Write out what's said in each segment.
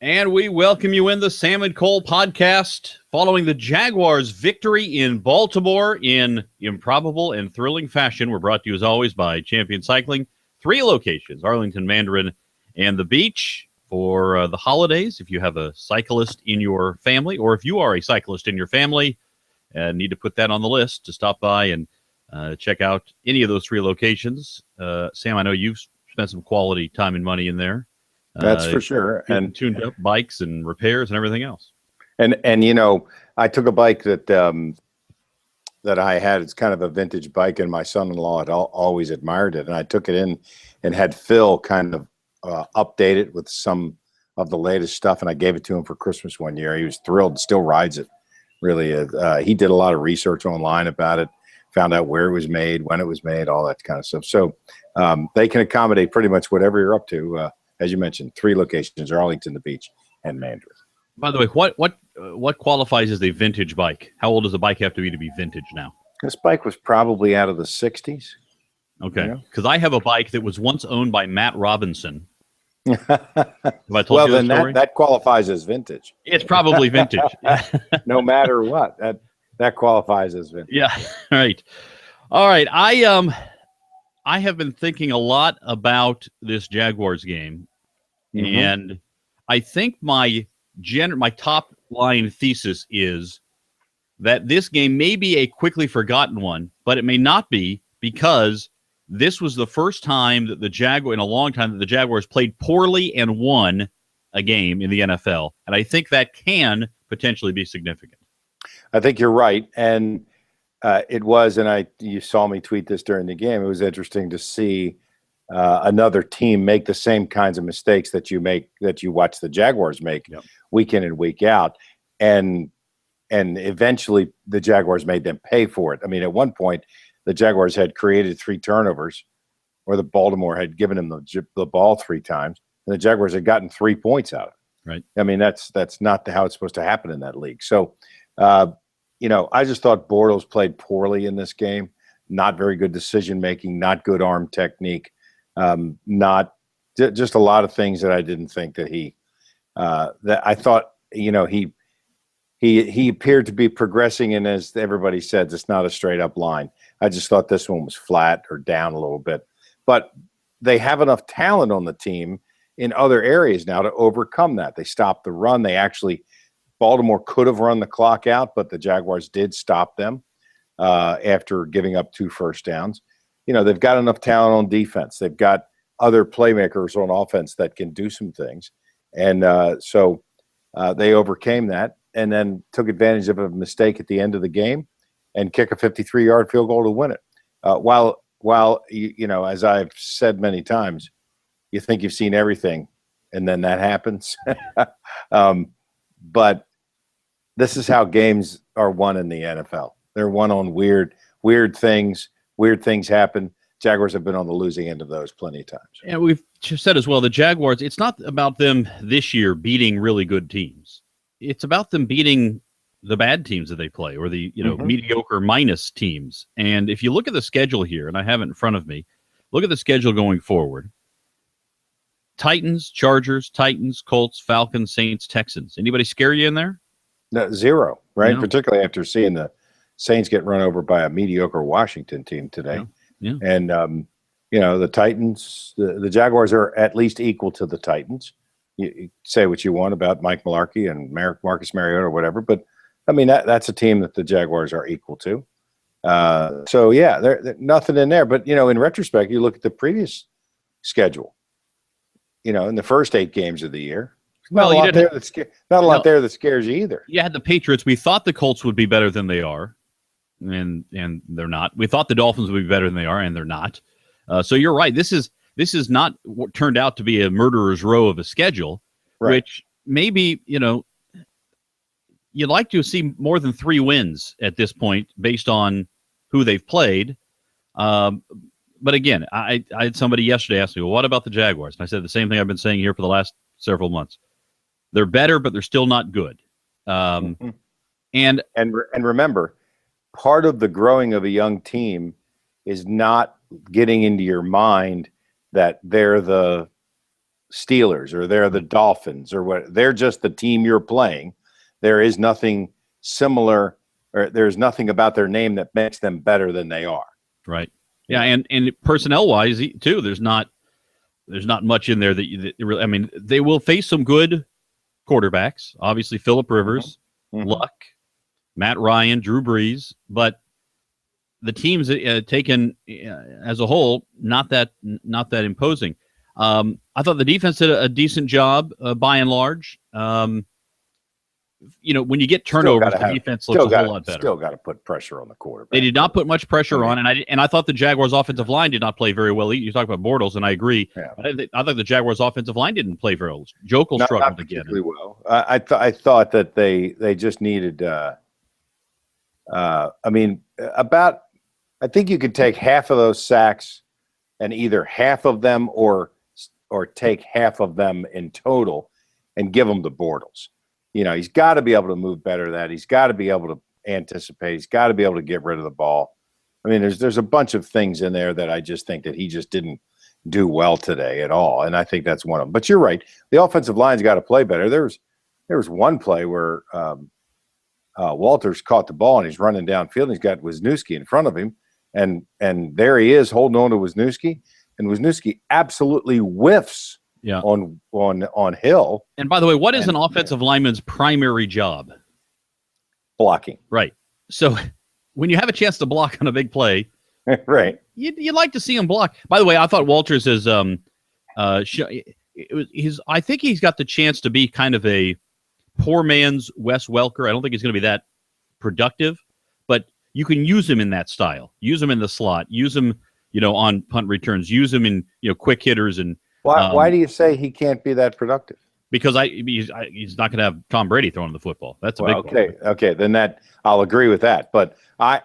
And we welcome you in the Sam and Cole podcast following the Jaguars' victory in Baltimore in improbable and thrilling fashion. We're brought to you, as always, by Champion Cycling. 3 locations, Arlington, Mandarin, and the beach for the holidays. If you have a cyclist in your family, or if you are a cyclist in your family, need to put that on the list to stop by and check out any of those 3 locations. Sam, I know you've spent some quality time and money in there. That's for sure. And tuned up bikes and repairs and everything else. And you know, I took a bike that I had. It's kind of a vintage bike, and my son-in-law had always admired it. And I took it in and had Phil kind of update it with some of the latest stuff. And I gave it to him for Christmas one year. He was thrilled. Still rides it. Really, he did a lot of research online about it. Found out where it was made, when it was made, all that kind of stuff. So they can accommodate pretty much whatever you're up to. As you mentioned, 3 locations: Arlington, the beach, and Mandarin. By the way, what qualifies as a vintage bike? How old does a bike have to be vintage now? This bike was probably out of the 60s. Okay, because I have a bike that was once owned by Matt Robinson. Have I told well, you then the story? that qualifies as vintage. It's probably vintage. No matter what, that qualifies as vintage. Yeah, right. All right. I have been thinking a lot about this Jaguars game, and I think my top line thesis is that this game may be a quickly forgotten one, but it may not be, because this was the first time that in a long time that the Jaguars played poorly and won a game in the NFL, and I think that can potentially be significant. I think you're right, and it was, and you saw me tweet this during the game. It was interesting to see another team make the same kinds of mistakes that you watch the Jaguars make week in and week out, and eventually the Jaguars made them pay for it. I mean, at one point, the Jaguars had created 3 turnovers, or the Baltimore had given them the ball 3 times, and the Jaguars had gotten 3 points out of it. Right. I mean, that's not how it's supposed to happen in that league. So. I just thought Bortles played poorly in this game. Not very good decision-making, not good arm technique, just a lot of things that I didn't think that that I thought, he appeared to be progressing, and as everybody says, it's not a straight-up line. I just thought this one was flat or down a little bit. But they have enough talent on the team in other areas now to overcome that. They stopped the run. Baltimore could have run the clock out, but the Jaguars did stop them after giving up 2 first downs. They've got enough talent on defense. They've got other playmakers on offense that can do some things. And so they overcame that and then took advantage of a mistake at the end of the game and kick a 53-yard field goal to win it. While as I've said many times, you think you've seen everything, and then that happens. But this is how games are won in the NFL. They're won on weird things. Weird things happen. Jaguars have been on the losing end of those plenty of times. And we've said as well, the Jaguars, it's not about them this year beating really good teams. It's about them beating the bad teams that they play, or the mediocre minus teams. And if you look at the schedule here, and I have it in front of me, look at the schedule going forward. Titans, Chargers, Titans, Colts, Falcons, Saints, Texans. Anybody scare you in there? No, 0, right? No. Particularly after seeing the Saints get run over by a mediocre Washington team today. Yeah. And, the Titans, the Jaguars are at least equal to the Titans. You say what you want about Mike Mularkey and Marcus Mariota or whatever, but, I mean, that's a team that the Jaguars are equal to. So, yeah, there's nothing in there. But, in retrospect, you look at the previous schedule, in the first 8 games of the year. Not a lot there that scares you either. You had the Patriots. We thought the Colts would be better than they are, and they're not. We thought the Dolphins would be better than they are, and they're not. So you're right. This is not what turned out to be a murderer's row of a schedule, right. Which maybe, you'd like to see more than 3 wins at this point based on who they've played. But again, I had somebody yesterday ask me, well, what about the Jaguars? And I said the same thing I've been saying here for the last several months. They're better, but they're still not good. And remember, part of the growing of a young team is not getting into your mind that they're the Steelers or they're the Dolphins or what. They're just the team you're playing. There is nothing similar, or there's nothing about their name that makes them better than they are. Right. Yeah, and personnel wise too, there's not much in there that really. I mean, they will face some good quarterbacks. Obviously, Phillip Rivers, Luck, Matt Ryan, Drew Brees, but the teams taken as a whole, not that imposing. I thought the defense did a decent job by and large. When you get turnovers, the defense looks a whole lot better. Still got to put pressure on the quarterback. They did not put much pressure on, and I thought the Jaguars' offensive line did not play very well. You talk about Bortles, and I agree. Yeah. I thought the Jaguars' offensive line didn't play very well. Jokel struggled again. Well. I thought that they just needed. I think you could take half of those sacks, and either half of them or take half of them in total, and give them to Bortles. He's got to be able to move better than that. He's got to be able to anticipate. He's got to be able to get rid of the ball. I mean, there's a bunch of things in there that I just think that he just didn't do well today at all, and I think that's one of them. But you're right. The offensive line's got to play better. There was one play where Walters caught the ball, and he's running downfield, and he's got Wisniewski in front of him, and there he is holding on to Wisniewski, and Wisniewski absolutely whiffs on Hill. And by the way, what is an offensive lineman's primary job? Blocking. Right. So when you have a chance to block on a big play, right, you'd like to see him block. By the way, I thought Walters is I think he's got the chance to be kind of a poor man's Wes Welker. I don't think he's going to be that productive, but you can use him in that style. Use him in the slot. Use him, on punt returns. Use him in quick hitters and. Why do you say he can't be that productive? Because he's not going to have Tom Brady throwing the football. That's a big one. Okay. Then I'll agree with that. But I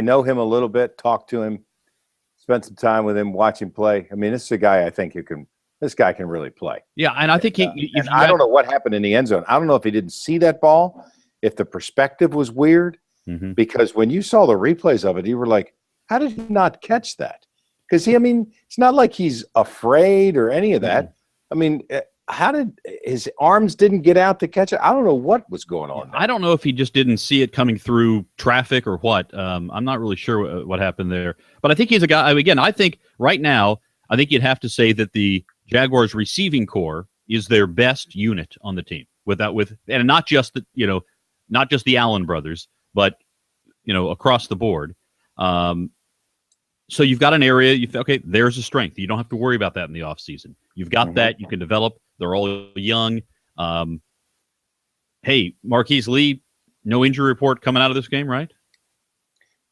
know him a little bit. Talked to him, spent some time with him, watch him play. I mean, this is a guy I think this guy can really play. Yeah, and I think I don't know what happened in the end zone. I don't know if he didn't see that ball, if the perspective was weird, because when you saw the replays of it, you were like, how did he not catch that? Because it's not like he's afraid or any of that. I mean, how did his arms didn't get out to catch it? I don't know what was going on. I don't know if he just didn't see it coming through traffic or what. I'm not really sure what happened there. But I think he's a guy. Again, I think right now, I think you'd have to say that the Jaguars receiving core is their best unit on the team. And not just the Allen brothers, but across the board. So you've got an area, there's a strength. You don't have to worry about that in the offseason. You've got that. You can develop. They're all young. Hey, Marquise Lee, no injury report coming out of this game, right?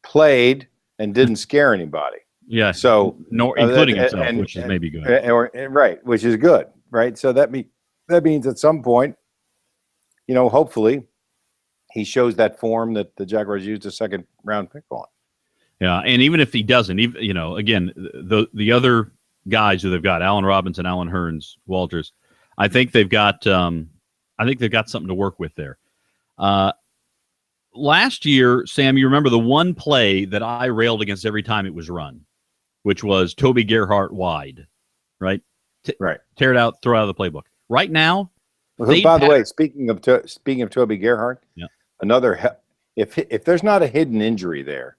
Played and didn't scare anybody. Yeah. So including himself, which is maybe good. Right, which is good, right? So that means at some point, hopefully he shows that form that the Jaguars used a second round pick on. Yeah, and even if he doesn't, again, the other guys who they've got, Allen Robinson, Allen Hearns, Walters, I think they've got something to work with there. Last year, Sam, you remember the one play that I railed against every time it was run, which was Toby Gerhart wide, right? Right. Tear it out, throw it out of the playbook. Right now, by the way, speaking of Toby Gerhart, if there's not a hidden injury there,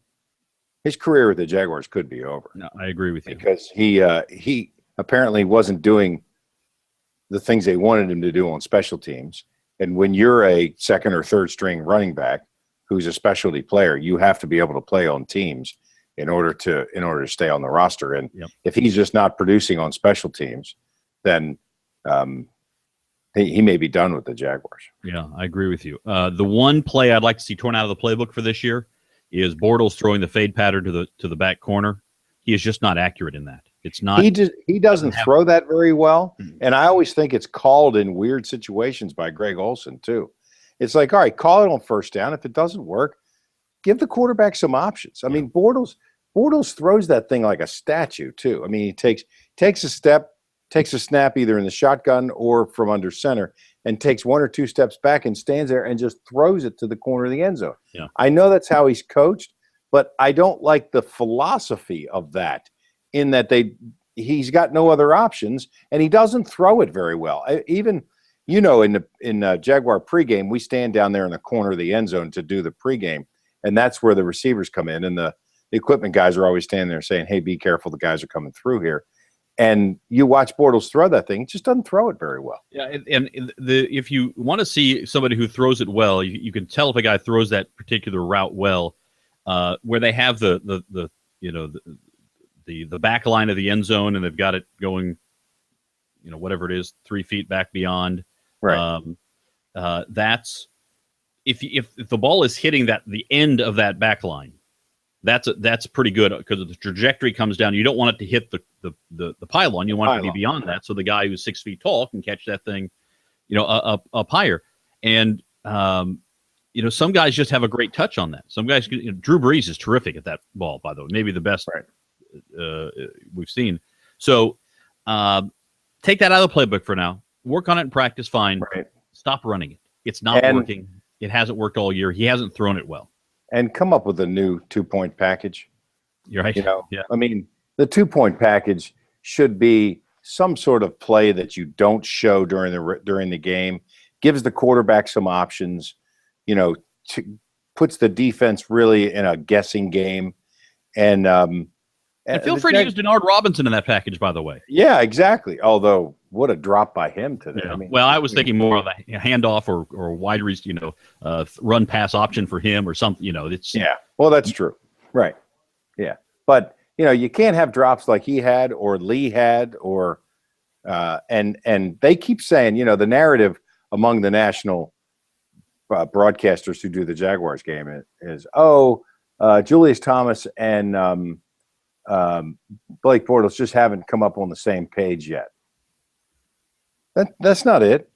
his career with the Jaguars could be over. No, I agree with you. Because he apparently wasn't doing the things they wanted him to do on special teams. And when you're a second or third string running back who's a specialty player, you have to be able to play on teams in order to stay on the roster. And if he's just not producing on special teams, then he may be done with the Jaguars. Yeah, I agree with you. The one play I'd like to see torn out of the playbook for this year is Bortles throwing the fade pattern to the back corner. He is just not accurate in that. It's not. He doesn't throw that very well, and I always think it's called in weird situations by Greg Olson too. It's like, all right, call it on first down. If it doesn't work, give the quarterback some options. I mean, Bortles throws that thing like a statue too. I mean, he takes a step, takes a snap either in the shotgun or from under center, and takes one or two steps back and stands there and just throws it to the corner of the end zone. Yeah. I know that's how he's coached, but I don't like the philosophy of that, in that he's got no other options, and he doesn't throw it very well. Even in the Jaguar pregame, we stand down there in the corner of the end zone to do the pregame, and that's where the receivers come in, and the equipment guys are always standing there saying, "Hey, be careful, the guys are coming through here." And you watch Bortles throw that thing; he just doesn't throw it very well. Yeah, and if you want to see somebody who throws it well, you can tell if a guy throws that particular route well, where they have the back line of the end zone and they've got it going, whatever it is, 3 feet back beyond. Right. That's if the ball is hitting the end of that back line, that's pretty good because the trajectory comes down. You don't want it to hit the pylon. You want it to be beyond that, so the guy who's 6 feet tall can catch that thing, up higher. And some guys just have a great touch on that. Some guys, Drew Brees is terrific at that ball, by the way, maybe the best we've seen. So take that out of the playbook for now. Work on it in practice. Fine. Right. Stop running it. It's not working. It hasn't worked all year. He hasn't thrown it well. And come up with a new 2-point package. You're right. Yeah. I mean, the 2-point package should be some sort of play that you don't show during the game, gives the quarterback some options, puts the defense really in a guessing game. And feel free to use Denard Robinson in that package, by the way. Yeah, exactly. Although, what a drop by him today. Yeah. I was thinking more of a handoff or wide run pass option for him or something. Well, that's true. Right. Yeah. But, you can't have drops like he had or Lee had or and they keep saying, the narrative among the national broadcasters who do the Jaguars game is Julius Thomas and Blake Bortles just haven't come up on the same page yet. That's not it.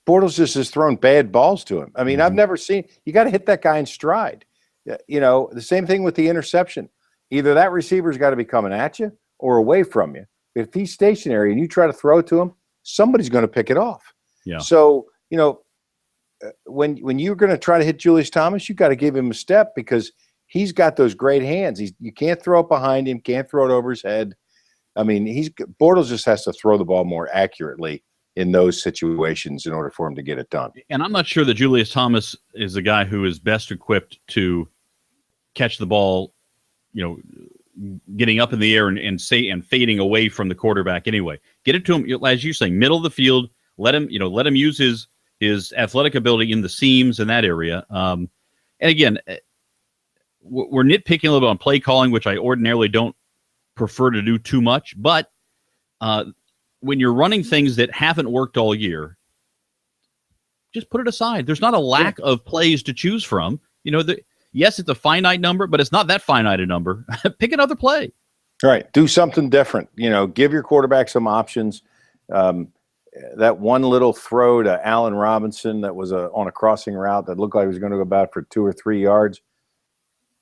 Bortles just has thrown bad balls to him. I mean, I've never seen – you got to hit that guy in stride. The same thing with the interception. Either that receiver's got to be coming at you or away from you. If he's stationary and you try to throw it to him, somebody's going to pick it off. Yeah. So, when you're going to try to hit Julius Thomas, you got to give him a step because he's got those great hands. You can't throw it behind him, can't throw it over his head. I mean, Bortles just has to throw the ball more accurately in those situations in order for him to get it done. And I'm not sure that Julius Thomas is the guy who is best equipped to catch the ball, getting up in the air and fading away from the quarterback anyway. Get it to him, as you're saying, middle of the field. Let him use his athletic ability in the seams in that area. And again, we're nitpicking a little bit on play calling, which I ordinarily don't prefer to do too much. But when you're running things that haven't worked all year, just put it aside. There's not a lack of plays to choose from. Yes, it's a finite number, but it's not that finite a number. Pick another play. Right. Do something different. Give your quarterback some options. That one little throw to Allen Robinson that was on a crossing route that looked like he was going to go about for 2 or 3 yards.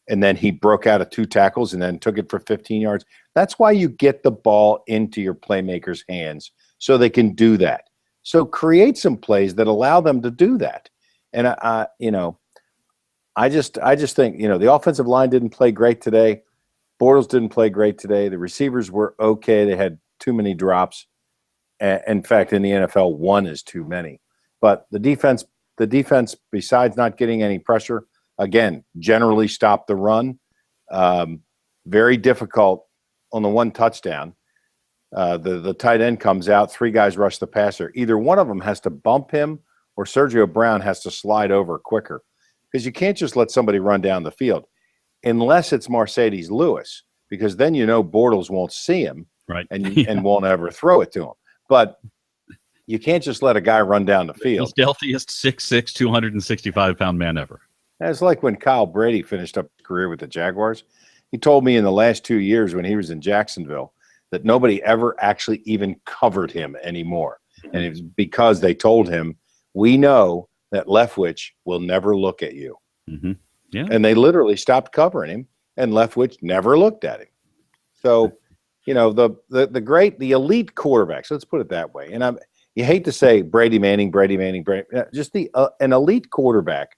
And then he broke out of 2 tackles and then took it for 15 yards. That's why you get the ball into your playmakers' hands so they can do that. So create some plays that allow them to do that. And I just think, the offensive line didn't play great today. Bortles didn't play great today. The receivers were okay. They had too many drops. In fact, in the NFL, 1 is too many. But the defense, besides not getting any pressure, again, generally stopped the run. Very difficult on the 1 touchdown. The tight end comes out, 3 guys rush the passer. Either one of them has to bump him or Sergio Brown has to slide over quicker. Because you can't just let somebody run down the field unless it's Mercedes Lewis, because then Bortles won't see him and won't ever throw it to him. But you can't just let a guy run down the field. The stealthiest 6'6", 265-pound man ever. It's like when Kyle Brady finished up his career with the Jaguars. He told me in the last 2 years when he was in Jacksonville that nobody ever actually even covered him anymore. And it was because they told him, we know that Leftwich will never look at you. Mm-hmm. Yeah. And they literally stopped covering him, and Leftwich never looked at him. So, the elite quarterbacks, let's put it that way. And you hate to say Brady Manning, just an elite quarterback,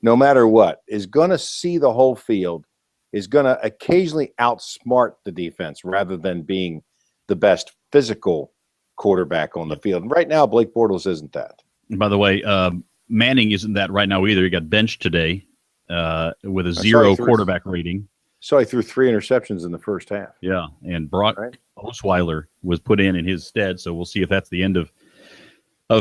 no matter what, is going to see the whole field, is going to occasionally outsmart the defense rather than being the best physical quarterback on the field. And right now, Blake Bortles isn't that. And by the way, Manning isn't that right now either. He got benched today with a 0 quarterback rating. So he threw 3 interceptions in the first half. Yeah, and Brock Osweiler was put in his stead, so we'll see if that's the end of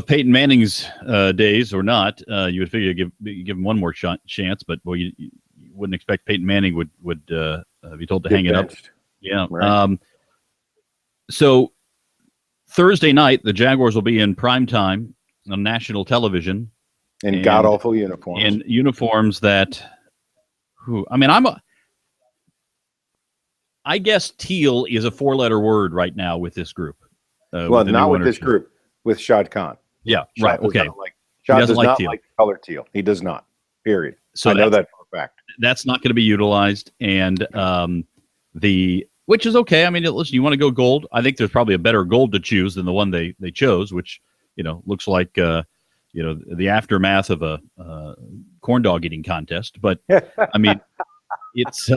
Peyton Manning's days or not. You would figure give him one more chance, but boy, you wouldn't expect Peyton Manning would be told to hang it up. Yeah. Right. So Thursday night, the Jaguars will be in prime time on national television. In god-awful uniforms. In uniforms that, I guess teal is a 4-letter word right now with this group. Well, not with this group, with Shad Khan. Yeah, right. Okay. Shad does not like color teal. He does not, period. So I know that for a fact. That's not going to be utilized. And which is okay. I mean, listen, you want to go gold. I think there's probably a better gold to choose than the one they chose, which, looks like, the aftermath of a corn dog eating contest. But, I mean, it's...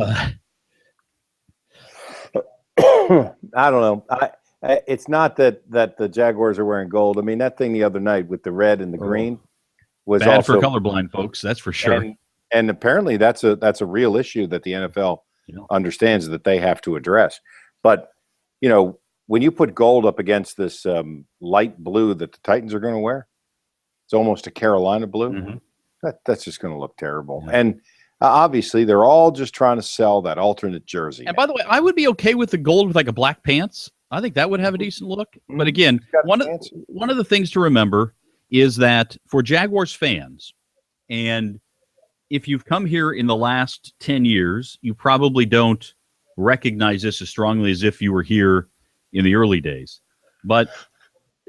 I don't know. It's not that the Jaguars are wearing gold. I mean, that thing the other night with the red and the green was bad also for colorblind folks. That's for sure. And apparently that's a real issue that the NFL understands that they have to address. But when you put gold up against this light blue that the Titans are going to wear, it's almost a Carolina blue. Mm-hmm. That's just going to look terrible. Yeah. And obviously, they're all just trying to sell that alternate jersey. And by the way, I would be okay with the gold with like a black pants. I think that would have a decent look. But again, one of the things to remember is that for Jaguars fans, and if you've come here in the last 10 years, you probably don't recognize this as strongly as if you were here in the early days. But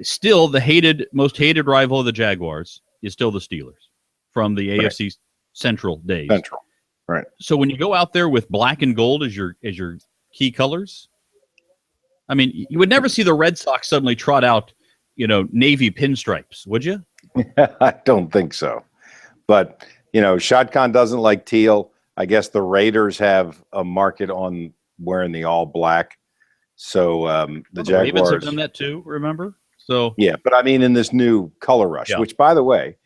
still, the most hated rival of the Jaguars is still the Steelers from the AFC Central days. Right. So when you go out there with black and gold as your key colors, I mean, you would never see the Red Sox suddenly trot out, navy pinstripes, would you? I don't think so. But, Shad Khan doesn't like teal. I guess the Raiders have a market on wearing the all black. So the Jaguars Ravens have done that too, remember? So yeah, but I mean in this new color rush, which by the way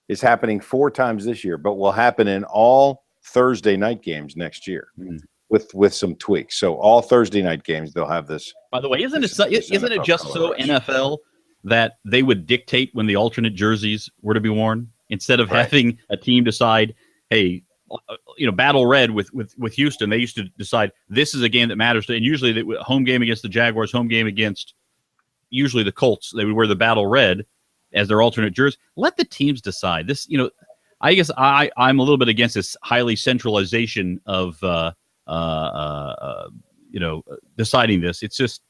is happening 4 times this year, but will happen in all Thursday night games next year with some tweaks. So all Thursday night games they'll have this. By the way, isn't it just so rush. NFL that they would dictate when the alternate jerseys were to be worn instead of having a team decide, hey, battle red with Houston. They used to decide this is a game that matters to, and usually the home game against the Jaguars, home game against usually the Colts, they would wear the battle red as their alternate jersey. Let the teams decide this. I guess I'm a little bit against this highly centralization of deciding this. It's just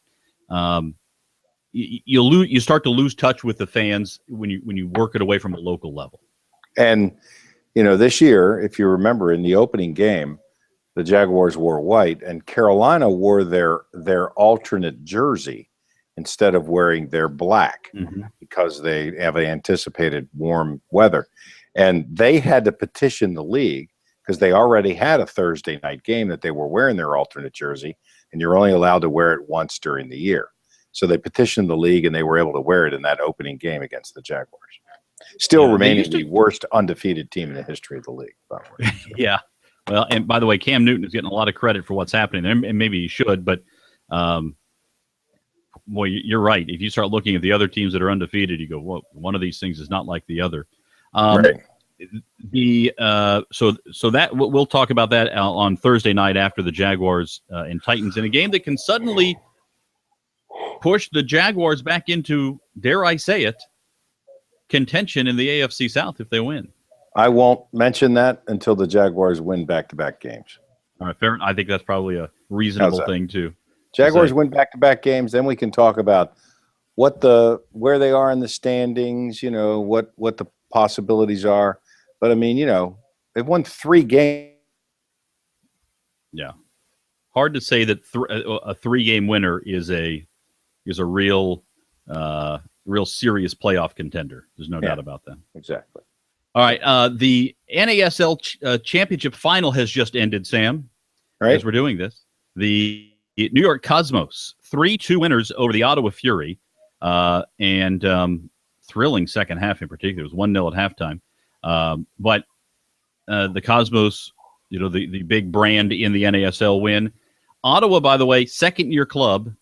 you start to lose touch with the fans when you work it away from a local level. And this year, if you remember, in the opening game, the Jaguars wore white, and Carolina wore their alternate jersey instead of wearing their black because they have anticipated warm weather. And they had to petition the league because they already had a Thursday night game that they were wearing their alternate jersey, and you're only allowed to wear it once during the year. So they petitioned the league, and they were able to wear it in that opening game against the Jaguars. Still remaining the worst undefeated team in the history of the league, by the way. Yeah. Well, and by the way, Cam Newton is getting a lot of credit for what's happening there, and maybe he should, but boy, you're right. If you start looking at the other teams that are undefeated, you go, well, one of these things is not like the other. Right. So that we'll talk about that on Thursday night after the Jaguars and Titans in a game that can suddenly push the Jaguars back into, dare I say it, contention in the AFC South if they win. I won't mention that until the Jaguars win back-to-back games. All right, fair. I think that's probably a reasonable thing too. Jaguars win back-to-back games, then we can talk about where they are in the standings. What the possibilities are. But I mean, they've won 3 games. Yeah, hard to say that a 3-game winner is a real serious playoff contender. There's no doubt about that. Exactly. All right. The NASL championship final has just ended, Sam. Right. As we're doing this, the New York Cosmos 3-2 winners over the Ottawa Fury, and thrilling second half in particular. It was 1-0 at halftime. But the Cosmos, the big brand in the NASL win. Ottawa, by the way, second-year club,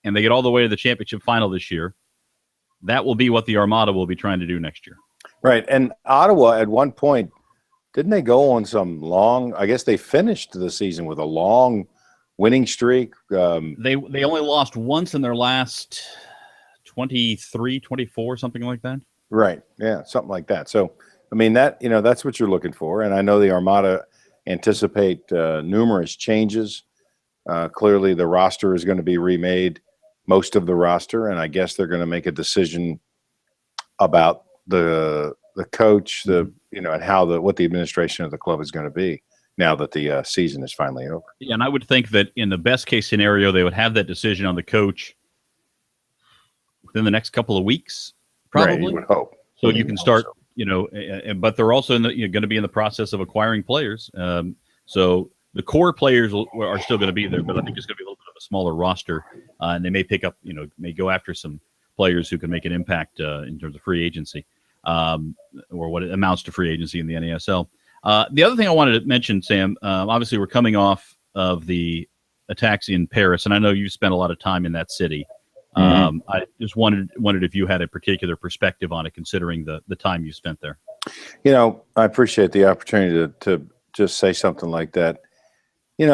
and they get all the way to the championship final this year. That will be what the Armada will be trying to do next year. Right, and Ottawa at one point, didn't they go on some long, I guess they finished the season with a long winning streak. They only lost once in their last 23, 24, something like that. Right, yeah, something like that. So, I mean, that's what you're looking for, and I know the Armada anticipate numerous changes. Clearly, the roster is going to be remade, most of the roster, and I guess they're going to make a decision about the coach, and what the administration of the club is going to be now that the season is finally over. Yeah, and I would think that in the best case scenario, they would have that decision on the coach within the next couple of weeks, probably. Right, you would hope. So you can start, but they're also going to be in the process of acquiring players. So the core players are still going to be there, but I think it's going to be a little bit of a smaller roster, and they may pick up, may go after some players who can make an impact in terms of free agency, or what it amounts to free agency in the NASL. The other thing I wanted to mention, Sam, obviously we're coming off of the attacks in Paris, and I know you spent a lot of time in that city. I just wondered if you had a particular perspective on it, considering the time you spent there. I appreciate the opportunity to just say something like that. When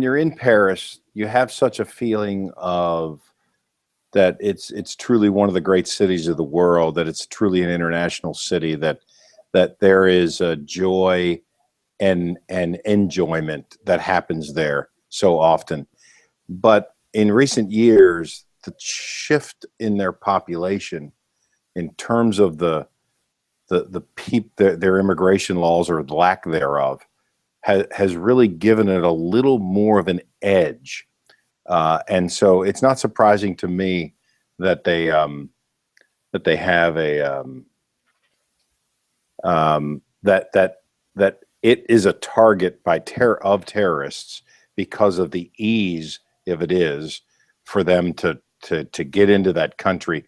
you're in Paris, you have such a feeling of that it's truly one of the great cities of the world, that it's truly an international city, that there is a joy and enjoyment that happens there so often. But in recent years, the shift in their population in terms of their immigration laws or lack thereof has really given it a little more of an edge. And so it's not surprising to me that they have that it is a target of terrorists because of the ease, if it is, for them to get into that country.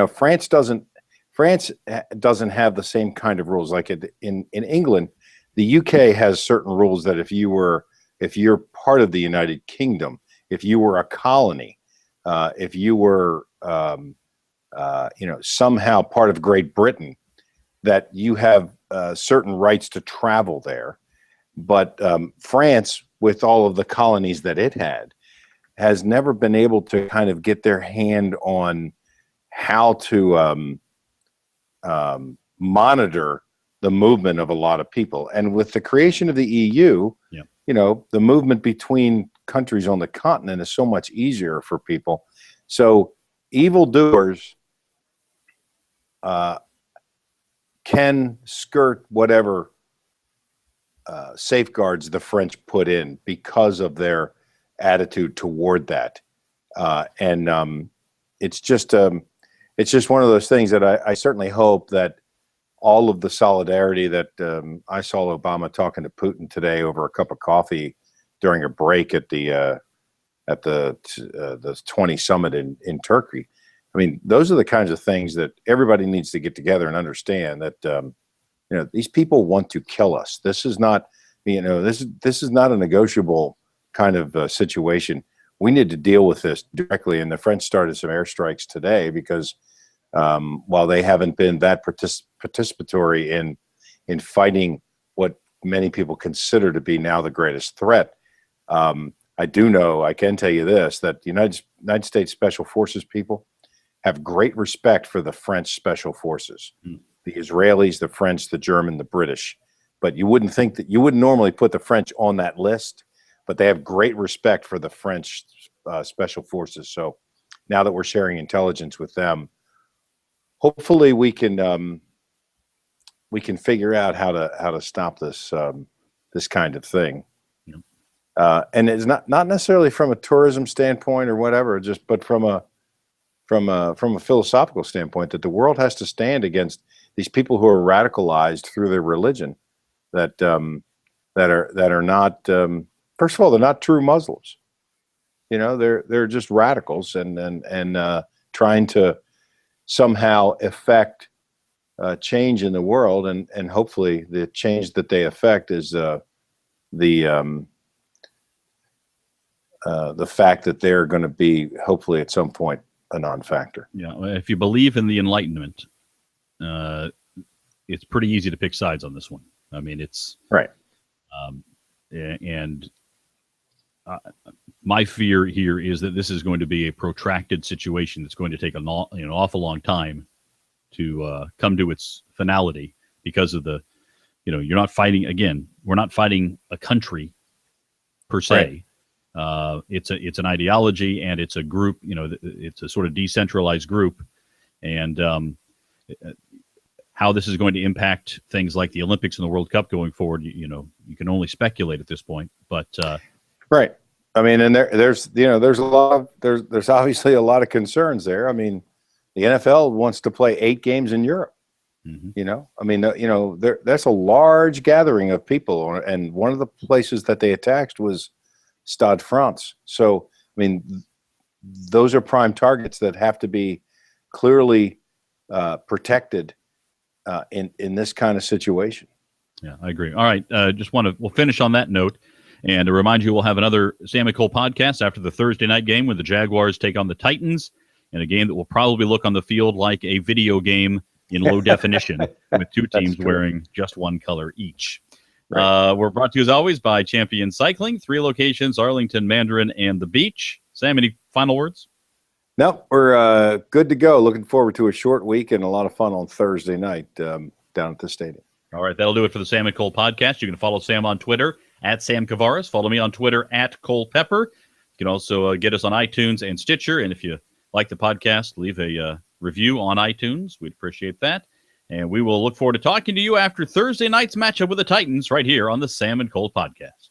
France doesn't have the same kind of rules. Like in England, the UK has certain rules that if you're part of the United Kingdom, if you were a colony, if you were somehow part of Great Britain, that you have certain rights to travel there. But France, with all of the colonies that it had, has never been able to kind of get their hand on how to monitor the movement of a lot of people. And with the creation of the EU, the movement between countries on the continent is so much easier for people. So evildoers can skirt whatever safeguards the French put in because of their attitude toward that. And it's just one of those things that I certainly hope that all of the solidarity that I saw Obama talking to Putin today over a cup of coffee during a break at the 20 summit in Turkey. I mean, those are the kinds of things that everybody needs to get together and understand that these people want to kill us. This is not this is not a negotiable kind of situation. We need to deal with this directly. And the French started some airstrikes today because while they haven't been that participatory in fighting what many people consider to be now the greatest threat, I can tell you this, that the United States Special Forces people have great respect for the French Special Forces, the Israelis, the French, the German, the British. But you wouldn't normally put the French on that list, but they have great respect for the French Special Forces. So now that we're sharing intelligence with them, hopefully we can figure out how to stop this this kind of thing. And it's not necessarily from a tourism standpoint or whatever, but from a philosophical standpoint, that the world has to stand against these people who are radicalized through their religion, that that are not. First of all, they're not true Muslims. They're just radicals and trying to somehow affect change in the world, and hopefully the change that they affect is the fact that they're going to be, hopefully at some point, a non-factor. Yeah, if you believe in the Enlightenment, it's pretty easy to pick sides on this one. I mean, it's right. And my fear here is that this is going to be a protracted situation that's going to take an awful long time to come to its finality, because of the, you're not fighting, again, we're not fighting a country per se. Right. It's an ideology, and it's a group, it's a sort of decentralized group, and how this is going to impact things like the Olympics and the World Cup going forward, you can only speculate at this point, but right. I mean, and there's obviously a lot of concerns there. I mean, the NFL wants to play 8 games in Europe. Mm-hmm. I mean, that's a large gathering of people, and one of the places that they attacked was Stade France. So, I mean, those are prime targets that have to be clearly protected in this kind of situation. Yeah, I agree. All right, we'll finish on that note. And to remind you, we'll have another Sam and Cole podcast after the Thursday night game when the Jaguars take on the Titans, in a game that will probably look on the field like a video game in low definition, with 2 teams wearing just one color each. Right. We're brought to you, as always, by Champion Cycling, 3 locations, Arlington, Mandarin, and the Beach. Sam, any final words? No, we're good to go. Looking forward to a short week and a lot of fun on Thursday night down at the stadium. All right, that'll do it for the Sam and Cole podcast. You can follow Sam on Twitter at Sam Kavaris. Follow me on Twitter at Cole Pepper. You can also get us on iTunes and Stitcher. And if you like the podcast, leave a review on iTunes. We'd appreciate that. And we will look forward to talking to you after Thursday night's matchup with the Titans right here on the Sam and Cole podcast.